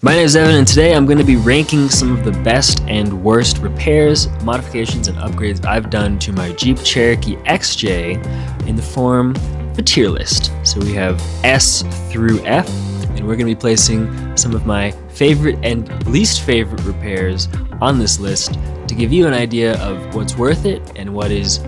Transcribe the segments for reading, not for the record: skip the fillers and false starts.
My name is Evan, and today I'm going to be ranking some of the best and worst repairs, modifications, and upgrades I've done to my Jeep Cherokee XJ in the form of a tier list. So we have S through F, and we're going to be placing some of my favorite and least favorite repairs on this list to give you an idea of what's worth it and what is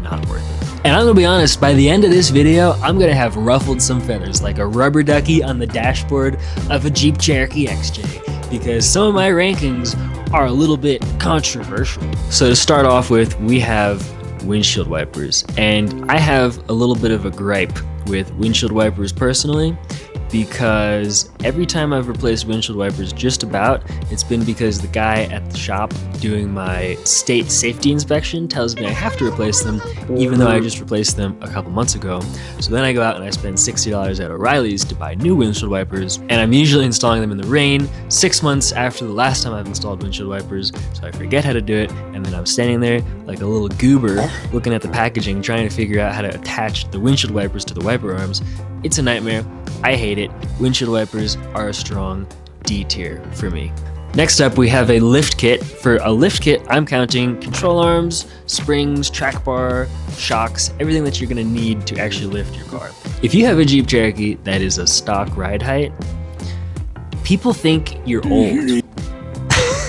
not worth it. And I'm gonna be honest, by the end of this video, I'm gonna have ruffled some feathers like a rubber ducky on the dashboard of a Jeep Cherokee XJ, because some of my rankings are a little bit controversial. So to start off with, we have windshield wipers, and I have a little bit of a gripe with windshield wipers personally, because every time I've replaced windshield wipers, just about, it's been because the guy at the shop doing my state safety inspection tells me I have to replace them, even though I just replaced them a couple months ago. So then I go out and I spend $60 at O'Reilly's to buy new windshield wipers, and I'm usually installing them in the rain 6 months after the last time I've installed windshield wipers, so I forget how to do it, and then I'm standing there like a little goober looking at the packaging, trying to figure out how to attach the windshield wipers to the wiper arms. It's a nightmare. I hate it. Windshield wipers are a strong D tier for me. Next up, we have a lift kit. For a lift kit, I'm counting control arms, springs, track bar, shocks, everything that you're gonna need to actually lift your car. If you have a Jeep Cherokee that is a stock ride height, people think you're old.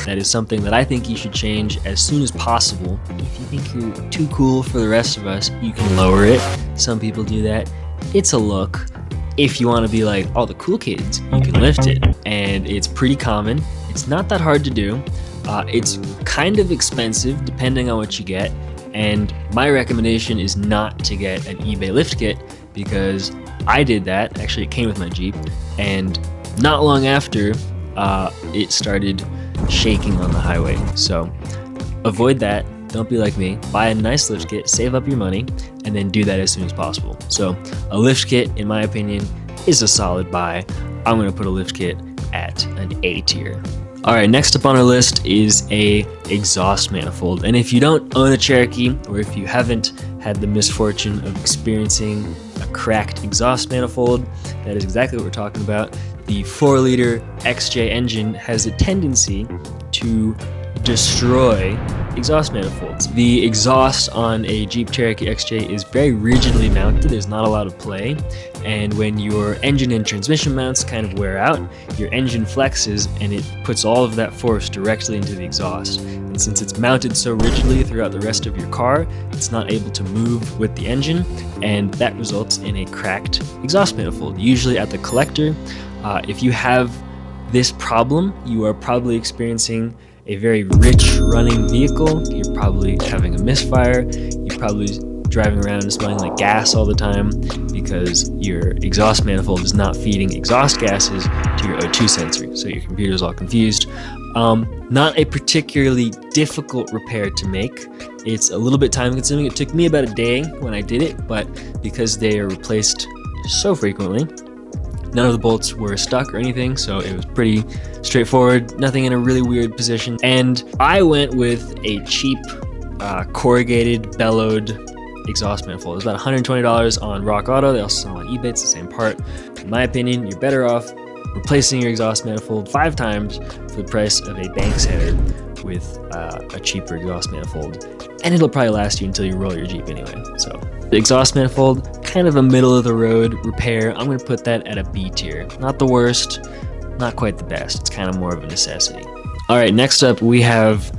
That is something that I think you should change as soon as possible. If you think you're too cool for the rest of us, you can lower it. Some people do that. It's a look. If you want to be like all the cool kids, you can lift it, and it's pretty common. It's not that hard to do. It's kind of expensive depending on what you get, and my recommendation is not to get an eBay lift kit, because I did that. Actually, it came with my Jeep, and not long after, it started shaking on the highway. So avoid that. Don't be like me. Buy a nice lift kit, save up your money, and then do that as soon as possible. So a lift kit, in my opinion, is a solid buy. I'm gonna put a lift kit at an A tier. All right, next up on our list is a exhaust manifold. And if you don't own a Cherokee, or if you haven't had the misfortune of experiencing a cracked exhaust manifold, that is exactly what we're talking about. The 4-liter XJ engine has a tendency to destroy exhaust manifolds. The exhaust on a Jeep Cherokee XJ is very rigidly mounted. There's not a lot of play, and when your engine and transmission mounts kind of wear out, your engine flexes and it puts all of that force directly into the exhaust. And since it's mounted so rigidly throughout the rest of your car, it's not able to move with the engine, and that results in a cracked exhaust manifold, usually at the collector. If you have this problem, you are probably experiencing a very rich running vehicle. You're probably having a misfire. You're probably driving around and smelling like gas all the time because your exhaust manifold is not feeding exhaust gases to your O2 sensor, so your computer's all confused. Not a particularly difficult repair to make. It's a little bit time consuming. It took me about a day when I did it, but because they are replaced so frequently, none of the bolts were stuck or anything, so it was pretty straightforward, nothing in a really weird position. And I went with a cheap corrugated bellowed exhaust manifold. It was about $120 on Rock Auto. They also sell on eBay. It's the same part. In my opinion, you're better off replacing your exhaust manifold 5 times for the price of a Banks header with a cheaper exhaust manifold, and it'll probably last you until you roll your Jeep anyway. So the exhaust manifold, kind of a middle of the road repair. I'm gonna put that at a B tier. Not the worst, not quite the best. It's kind of more of a necessity. All right, next up we have,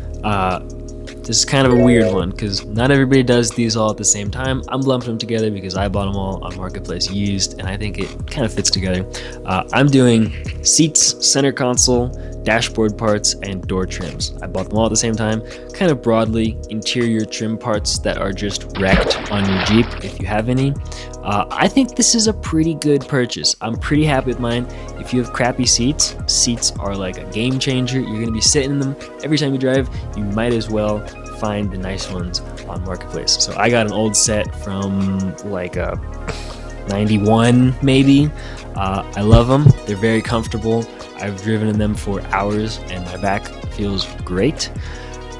this is kind of a weird one because not everybody does these all at the same time. I'm lumping them together because I bought them all on Marketplace used, and I think it kind of fits together. I'm doing seats, center console, dashboard parts, and door trims. I bought them all at the same time. Kind of broadly, interior trim parts that are just wrecked on your Jeep, if you have any. I think this is a pretty good purchase. I'm pretty happy with mine. If you have crappy seats, seats are like a game changer. You're gonna be sitting in them every time you drive. You might as well find the nice ones on Marketplace. So I got an old set from like a 91 maybe. I love them. They're very comfortable. I've driven in them for hours and my back feels great.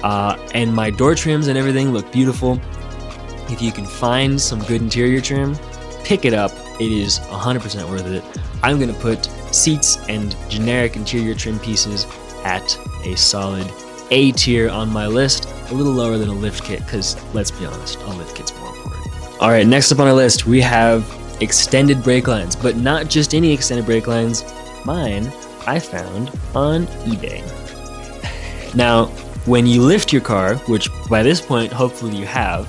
And my door trims and everything look beautiful. If you can find some good interior trim, pick it up. It is 100% worth it. I'm gonna put seats and generic interior trim pieces at a solid A tier on my list. A little lower than a lift kit, because let's be honest, a lift kit's more important. All right, next up on our list, we have extended brake lines, but not just any extended brake lines. Mine I found on eBay. Now, when you lift your car, which by this point hopefully you have,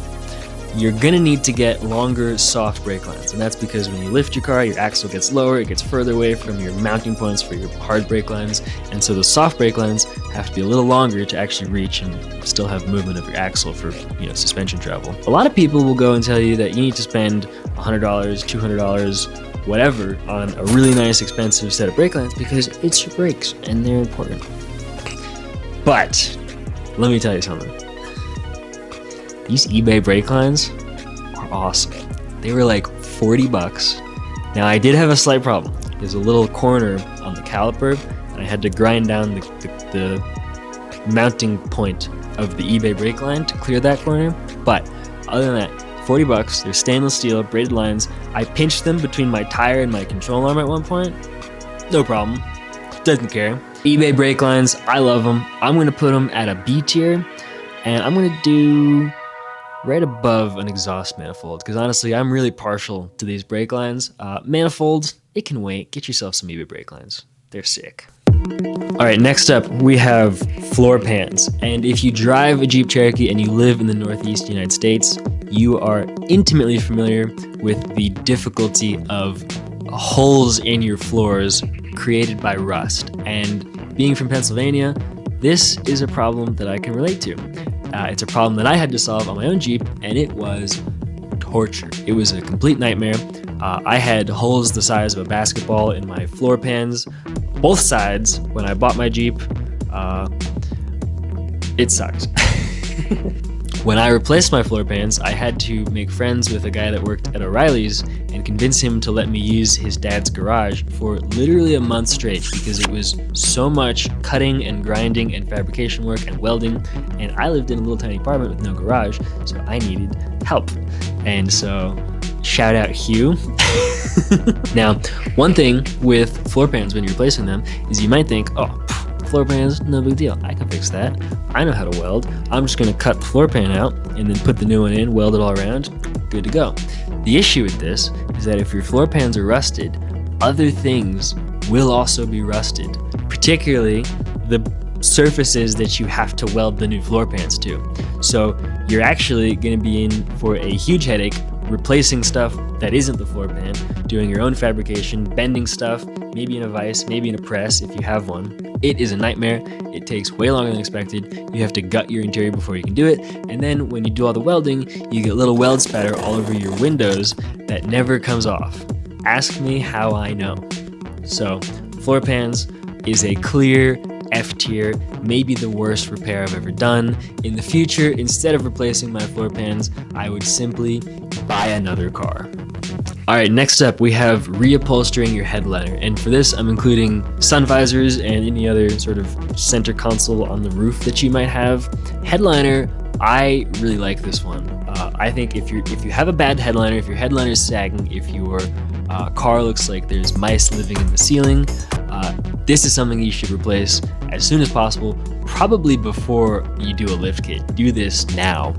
you're gonna need to get longer soft brake lines, and that's because when you lift your car, your axle gets lower, it gets further away from your mounting points for your hard brake lines, and so the soft brake lines have to be a little longer to actually reach and still have movement of your axle for, suspension travel. A lot of people will go and tell you that you need to spend $100, $200, whatever on a really nice expensive set of brake lines because it's your brakes and they're important. But let me tell you something. These eBay brake lines are awesome. They were like $40. Now I did have a slight problem. There's a little corner on the caliper and I had to grind down the mounting point of the eBay brake line to clear that corner. But other than that, $40, they're stainless steel, braided lines. I pinched them between my tire and my control arm at one point. No problem, doesn't care. eBay brake lines, I love them. I'm gonna put them at a B tier and I'm gonna do right above an exhaust manifold, because honestly, I'm really partial to these brake lines. Manifolds, it can wait. Get yourself some eBay brake lines. They're sick. All right, next up, we have floor pans. And if you drive a Jeep Cherokee and you live in the Northeast United States, you are intimately familiar with the difficulty of holes in your floors created by rust. And being from Pennsylvania, this is a problem that I can relate to. It's a problem that I had to solve on my own Jeep, and it was torture. It was a complete nightmare. I had holes the size of a basketball in my floor pans, both sides, when I bought my Jeep. It sucks. When I replaced my floor pans, I had to make friends with a guy that worked at O'Reilly's and convince him to let me use his dad's garage for literally a month straight because it was so much cutting and grinding and fabrication work and welding, and I lived in a little tiny apartment with no garage, so I needed help. And so, shout out Hugh. Now, one thing with floor pans when you're replacing them is you might think, oh, floor pans, no big deal. I can fix that. I know how to weld. I'm just gonna cut the floor pan out and then put the new one in, weld it all around, good to go. The issue with this is that if your floor pans are rusted, other things will also be rusted, particularly the surfaces that you have to weld the new floor pans to. So you're actually gonna be in for a huge headache replacing stuff that isn't the floor pan, doing your own fabrication, bending stuff, maybe in a vise, maybe in a press if you have one. It is a nightmare. It takes way longer than expected. You have to gut your interior before you can do it. And then when you do all the welding, you get little weld spatter all over your windows that never comes off. Ask me how I know. So floor pans is a clear F tier, maybe the worst repair I've ever done. In the future, instead of replacing my floor pans, I would simply buy another car. All right, next up, we have reupholstering your headliner. And for this, I'm including sun visors and any other sort of center console on the roof that you might have. Headliner, I really like this one. I think if you have a bad headliner, if your headliner is sagging, if your car looks like there's mice living in the ceiling, this is something you should replace as soon as possible, probably before you do a lift kit. Do this now.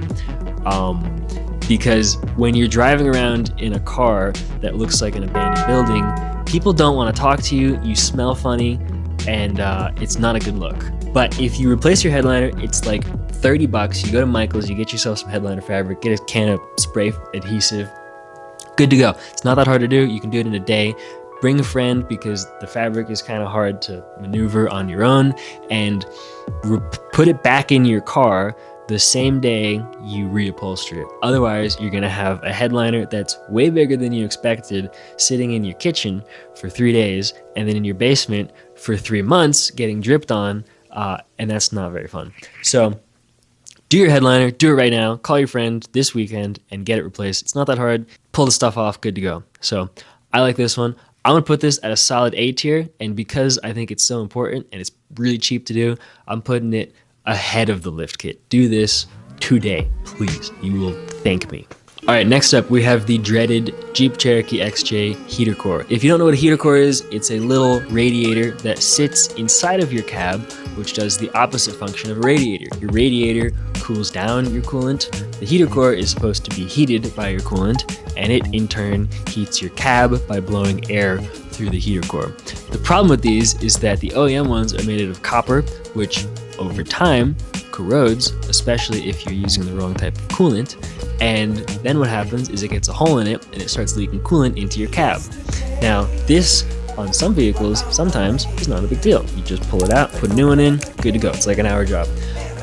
Because when you're driving around in a car that looks like an abandoned building, people don't want to talk to you, you smell funny, and it's not a good look. But if you replace your headliner, it's like $30. You go to Michael's, you get yourself some headliner fabric, get a can of spray adhesive, good to go. It's not that hard to do, you can do it in a day. Bring a friend because the fabric is kind of hard to maneuver on your own, and put it back in your car the same day you reupholster it. Otherwise, you're gonna have a headliner that's way bigger than you expected sitting in your kitchen for 3 days and then in your basement for 3 months getting dripped on, and that's not very fun. So do your headliner, do it right now, call your friend this weekend and get it replaced. It's not that hard, pull the stuff off, good to go. So I like this one. I'm gonna put this at a solid A tier, and because I think it's so important and it's really cheap to do, I'm putting it ahead of the lift kit. Do this today, please. You will thank me. All right, next up we have the dreaded Jeep Cherokee XJ heater core. If you don't know what a heater core is, it's a little radiator that sits inside of your cab, which does the opposite function of a radiator. Your radiator cools down your coolant. The heater core is supposed to be heated by your coolant, and it in turn heats your cab by blowing air through the heater core. The problem with these is that the OEM ones are made out of copper, which over time corrodes, especially if you're using the wrong type of coolant. And then what happens is it gets a hole in it and it starts leaking coolant into your cab. Now, this on some vehicles sometimes is not a big deal. You just pull it out, put a new one in, good to go. It's like an hour job.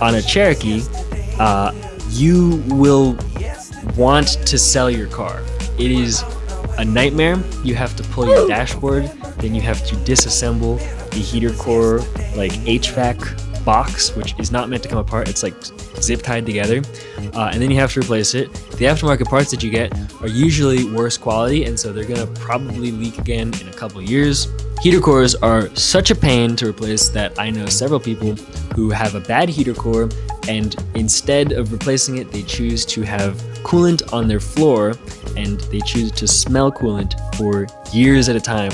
On a Cherokee, you will want to sell your car. It is a nightmare. You have to pull your dashboard, then you have to disassemble the heater core like HVAC box, which is not meant to come apart. It's like zip tied together, and then you have to replace it. The aftermarket parts that you get are usually worse quality, and so they're gonna probably leak again in a couple years. Heater cores are such a pain to replace that I know several people who have a bad heater core, and instead of replacing it, they choose to have coolant on their floor, and they choose to smell coolant for years at a time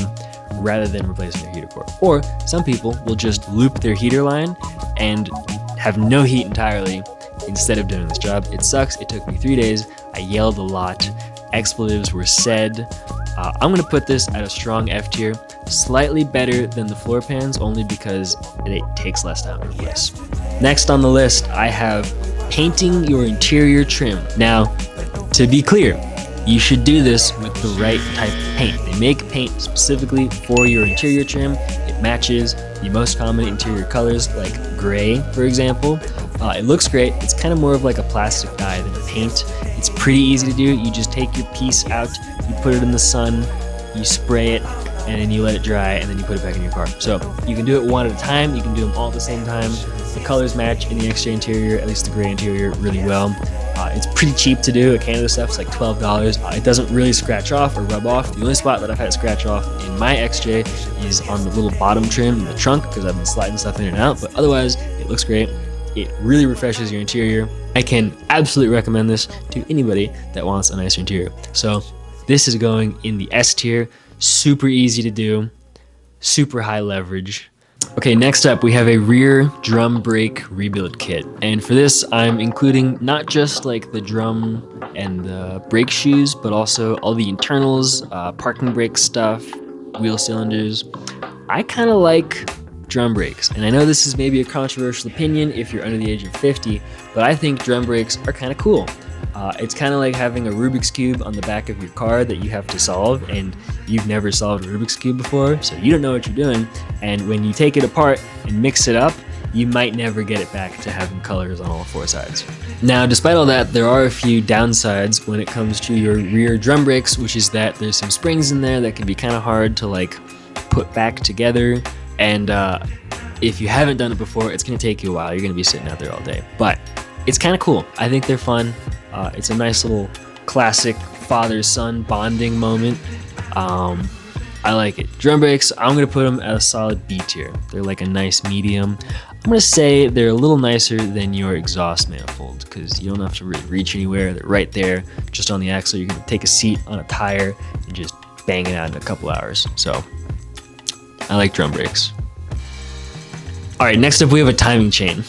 rather than replacing their heater core. Or some people will just loop their heater line and have no heat entirely instead of doing this job. It sucks. It took me 3 days. I yelled a lot. Expletives were said. I'm gonna put this at a strong F tier, slightly better than the floor pans only because it takes less time to replace. Next on the list, I have painting your interior trim. Now, to be clear, you should do this with the right type of paint. They make paint specifically for your interior trim. It matches the most common interior colors like gray, for example. It looks great. It's kind of more of like a plastic dye than a paint. It's pretty easy to do. You just take your piece out, you put it in the sun, you spray it, and then you let it dry, and then you put it back in your car. So you can do it one at a time. You can do them all at the same time. The colors match in the XJ interior, at least the gray interior, really well. It's pretty cheap to do. A can of this stuff's like $12. It doesn't really scratch off or rub off. The only spot that I've had it scratch off in my XJ is on the little bottom trim in the trunk because I've been sliding stuff in and out, but otherwise it looks great. It really refreshes your interior. I can absolutely recommend this to anybody that wants a nicer interior. So this is going in the S tier. Super easy to do, super high leverage. Okay, next up we have a rear drum brake rebuild kit. And for this, I'm including not just like the drum and the brake shoes, but also all the internals, parking brake stuff, wheel cylinders. I kind of like drum brakes, and I know this is maybe a controversial opinion if you're under the age of 50, but I think drum brakes are kind of cool. It's kind of like having a Rubik's Cube on the back of your car that you have to solve, and you've never solved a Rubik's Cube before, so you don't know what you're doing, and when you take it apart and mix it up, you might never get it back to having colors on all four sides. Now, despite all that, there are a few downsides when it comes to your rear drum brakes, which is that there's some springs in there that can be kind of hard to like put back together, and if you haven't done it before, it's going to take you a while. You're going to be sitting out there all day, but it's kind of cool. I think they're fun. It's a nice little classic father-son bonding moment. I like it. Drum brakes, I'm going to put them at a solid B tier. They're like a nice medium. I'm going to say they're a little nicer than your exhaust manifold because you don't have to really reach anywhere. They're right there, just on the axle. You can take a seat on a tire and just bang it out in a couple hours. So I like drum brakes. All right, next up we have a timing chain.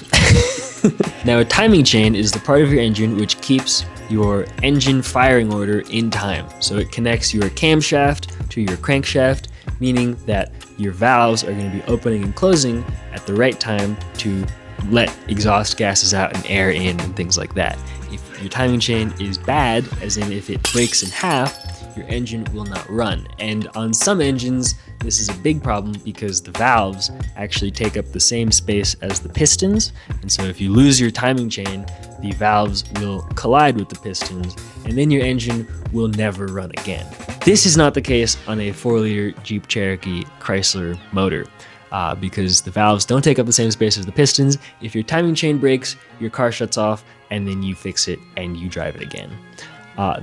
Now, a timing chain is the part of your engine which keeps your engine firing order in time. So it connects your camshaft to your crankshaft, meaning that your valves are going to be opening and closing at the right time to let exhaust gases out and air in and things like that. If your timing chain is bad, as in if it breaks in half, your engine will not run. And on some engines, this is a big problem because the valves actually take up the same space as the pistons. And so if you lose your timing chain, the valves will collide with the pistons, and then your engine will never run again. This is not the case on a 4-liter Jeep Cherokee Chrysler motor. Because the valves don't take up the same space as the pistons. If your timing chain breaks, your car shuts off, and then you fix it and you drive it again.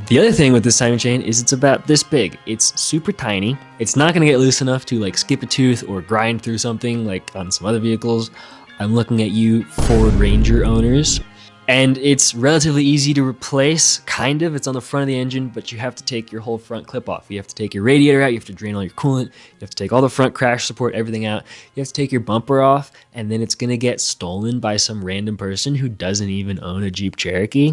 The other thing with this timing chain is it's about this big. It's super tiny. It's not gonna get loose enough to like skip a tooth or grind through something like on some other vehicles. I'm looking at you Ford Ranger owners. And it's relatively easy to replace, kind of. It's on the front of the engine, but you have to take your whole front clip off. You have to take your radiator out, you have to drain all your coolant, you have to take all the front crash support, everything out. You have to take your bumper off, and then it's gonna get stolen by some random person who doesn't even own a Jeep Cherokee.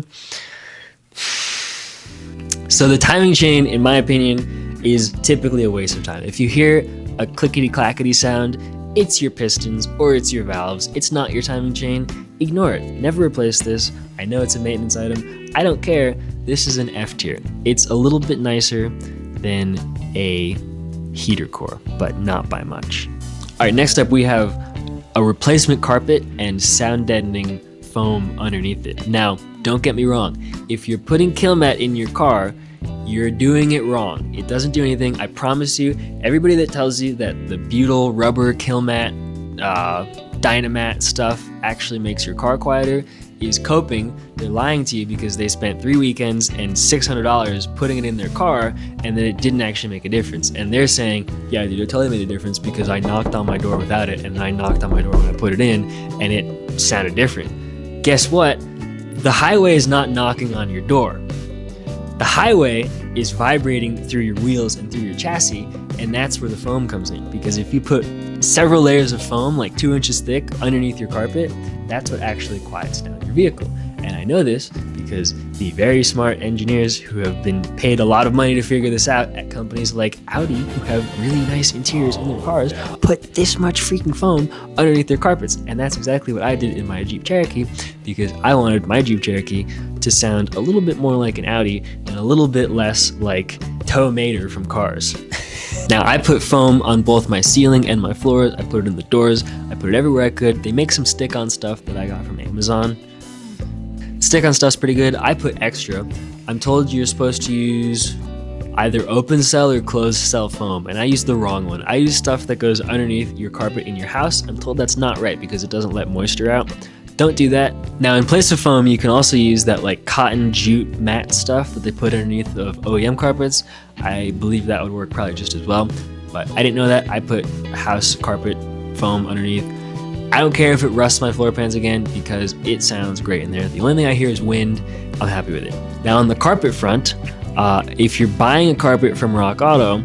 So the timing chain, in my opinion, is typically a waste of time. If you hear a clickety-clackety sound, it's your pistons or it's your valves. It's not your timing chain. Ignore it. Never replace this. I know it's a maintenance item. I don't care. This is an F tier. It's a little bit nicer than a heater core, but not by much. All right, next up we have a replacement carpet and sound deadening foam underneath it. Now, don't get me wrong. If you're putting kill mat in your car, you're doing it wrong. It doesn't do anything. I promise you, everybody that tells you that the butyl rubber kill mat, Dynamat stuff actually makes your car quieter is coping. They're lying to you because they spent 3 weekends and $600 putting it in their car, and then it didn't actually make a difference. And they're saying, yeah, dude, it totally made a difference because I knocked on my door without it, and then I knocked on my door when I put it in, and it sounded different. Guess what? The highway is not knocking on your door. The highway is vibrating through your wheels and through your chassis, and that's where the foam comes in. Because if you put several layers of foam, like 2 inches thick, underneath your carpet, that's what actually quiets down your vehicle. And I know this because the very smart engineers who have been paid a lot of money to figure this out at companies like Audi, who have really nice interiors in their cars, put this much freaking foam underneath their carpets. And that's exactly what I did in my Jeep Cherokee, because I wanted my Jeep Cherokee to sound a little bit more like an Audi and a little bit less like Tow Mater from Cars. Now, I put foam on both my ceiling and my floors. I put it in the doors. I put it everywhere I could. They make some stick-on stuff that I got from Amazon. Stick-on stuff's pretty good. I put extra. I'm told you're supposed to use either open cell or closed cell foam, and I used the wrong one. I used stuff that goes underneath your carpet in your house. I'm told that's not right because it doesn't let moisture out. Don't do that. Now, in place of foam, you can also use that like cotton jute mat stuff that they put underneath of OEM carpets. I believe that would work probably just as well, but I didn't know that. I put house carpet foam underneath. I don't care if it rusts my floor pans again because it sounds great in there. The only thing I hear is wind. I'm happy with it. Now, on the carpet front, if you're buying a carpet from Rock Auto,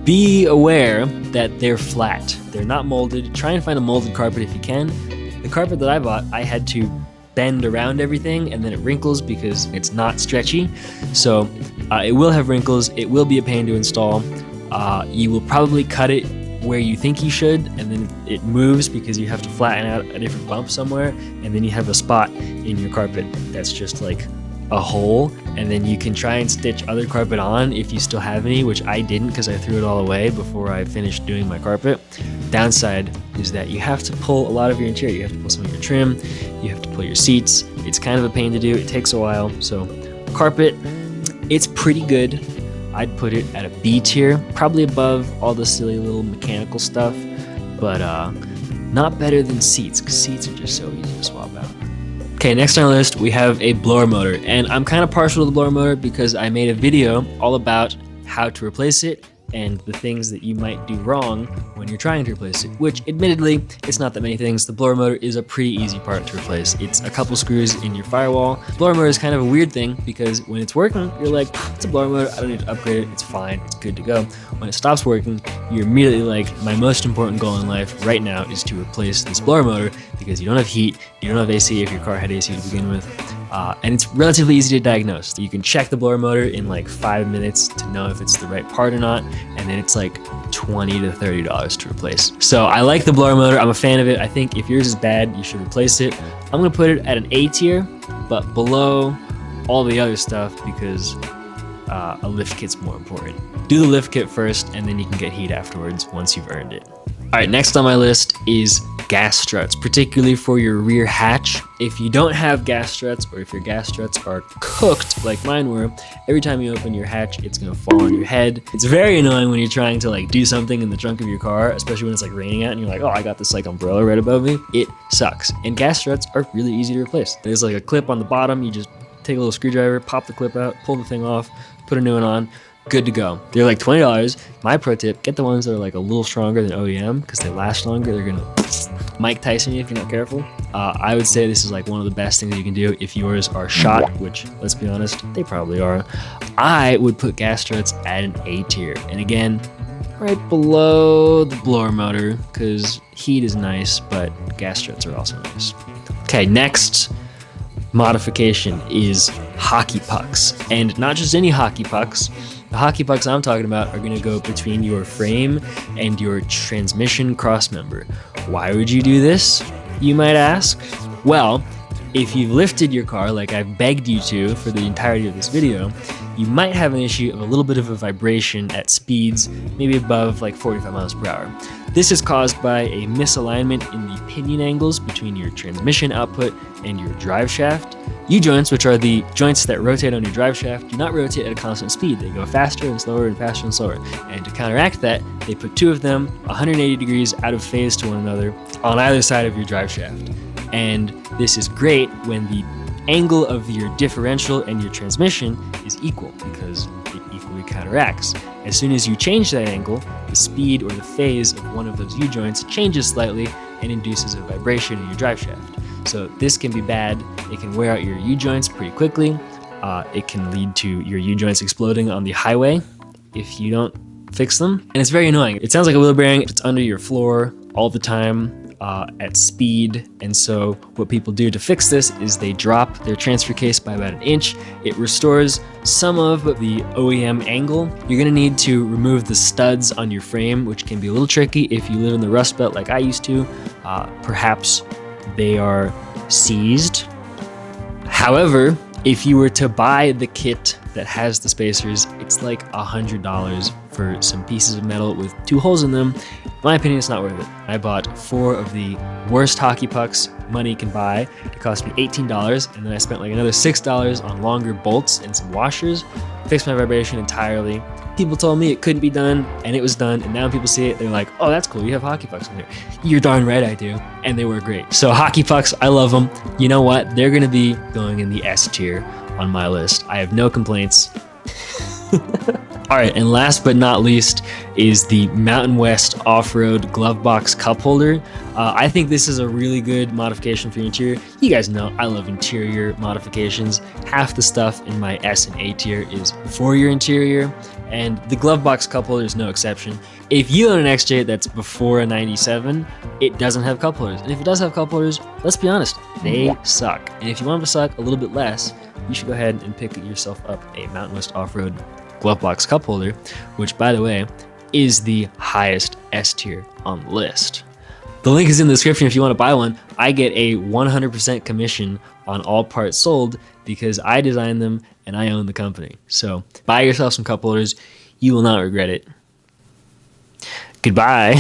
be aware that they're flat. They're not molded. Try and find a molded carpet if you can. The carpet that I bought, I had to bend around everything and then it wrinkles because it's not stretchy. So it will have wrinkles. It will be a pain to install. You will probably cut it where you think you should, and then it moves because you have to flatten out a different bump somewhere, and then you have a spot in your carpet that's just like a hole, and then you can try and stitch other carpet on if you still have any, which I didn't because I threw it all away before I finished doing my carpet. Downside is that you have to pull a lot of your interior. You have to pull some of your trim, you have to pull your seats. It's kind of a pain to do. It takes a while. So carpet, it's pretty good. I'd put it at a B tier, probably above all the silly little mechanical stuff, but not better than seats, because seats are just so easy to swap out. Okay, next on our list, we have a blower motor, and I'm kind of partial to the blower motor because I made a video all about how to replace it and the things that you might do wrong when you're trying to replace it, which admittedly, it's not that many things. The blower motor is a pretty easy part to replace. It's a couple screws in your firewall. Blower motor is kind of a weird thing because when it's working, you're like, it's a blower motor, I don't need to upgrade it, it's fine, it's good to go. When it stops working, you're immediately like, my most important goal in life right now is to replace this blower motor because you don't have heat, you don't have AC if your car had AC to begin with, and it's relatively easy to diagnose. You can check the blower motor in like 5 minutes to know if it's the right part or not, and then it's like $20 to $30 to replace. So I like the blower motor, I'm a fan of it. I think if yours is bad, you should replace it. I'm gonna put it at an A tier, but below all the other stuff because a lift kit's more important. Do the lift kit first, and then you can get heat afterwards once you've earned it. All right, next on my list is gas struts, particularly for your rear hatch. If you don't have gas struts, or if your gas struts are cooked like mine were, every time you open your hatch, it's gonna fall on your head. It's very annoying when you're trying to like do something in the trunk of your car, especially when it's like raining out and you're like, oh, I got this like umbrella right above me. It sucks. And gas struts are really easy to replace. There's like a clip on the bottom. You just take a little screwdriver, pop the clip out, pull the thing off, put a new one on. good to go. They're like $20. My pro tip, get the ones that are like a little stronger than OEM because they last longer. They're gonna Mike Tyson you if you're not careful. I would say this is like one of the best things you can do if yours are shot, which, let's be honest, they probably are. I would put gas struts at an A tier. And again, right below the blower motor, because heat is nice, but gas struts are also nice. Okay, next modification is hockey pucks. And not just any hockey pucks. The hockey pucks I'm talking about are going to go between your frame and your transmission crossmember. Why would you do this, you might ask? Well, if you've lifted your car like I've begged you to for the entirety of this video, you might have an issue of a little bit of a vibration at speeds maybe above like 45 miles per hour. This is caused by a misalignment in the pinion angles between your transmission output and your drive shaft. U-joints, which are the joints that rotate on your drive shaft, do not rotate at a constant speed. They go faster and slower and faster and slower. And to counteract that, they put two of them 180 degrees out of phase to one another on either side of your drive shaft. And this is great when the angle of your differential and your transmission is equal because it equally counteracts. As soon as you change that angle, the speed or the phase of one of those U-joints changes slightly and induces a vibration in your drive shaft. So this can be bad. It can wear out your U-joints pretty quickly. It can lead to your U-joints exploding on the highway if you don't fix them. And it's very annoying. It sounds like a wheel bearing. It's under your floor all the time at speed. And so what people do to fix this is they drop their transfer case by about an inch. It restores some of the OEM angle. You're gonna need to remove the studs on your frame, which can be a little tricky if you live in the Rust Belt like I used to. Perhaps they are seized. However, if you were to buy the kit that has the spacers, it's like $100 for some pieces of metal with two holes in them. In my opinion, it's not worth it. I bought 4 of the worst hockey pucks money can buy. It cost me $18, and then I spent like another $6 on longer bolts and some washers. Fixed my vibration entirely. People told me it couldn't be done, and it was done, and now people see it, they're like, oh, that's cool, you have hockey pucks in there. You're darn right I do, and they were great. So hockey pucks, I love them. You know what? They're gonna be going in the S tier on my list. I have no complaints. All right, and last but not least is the Mountain West Offroad glove box cup holder. I think this is a really good modification for your interior. You guys know I love interior modifications. Half the stuff in my S and A tier is for your interior, and the glove box cup holder is no exception. If you own an XJ that's before a 97, it doesn't have cup holders. And if it does have cup holders, let's be honest, they suck. And if you want them to suck a little bit less, you should go ahead and pick yourself up a Mountain West Offroad glove box cup holder, which, by the way, is the highest S tier on the list. The link is in the description if you want to buy one. I get a 100% commission on all parts sold because I designed them and I own the company. So buy yourself some cup holders. You will not regret it. Goodbye.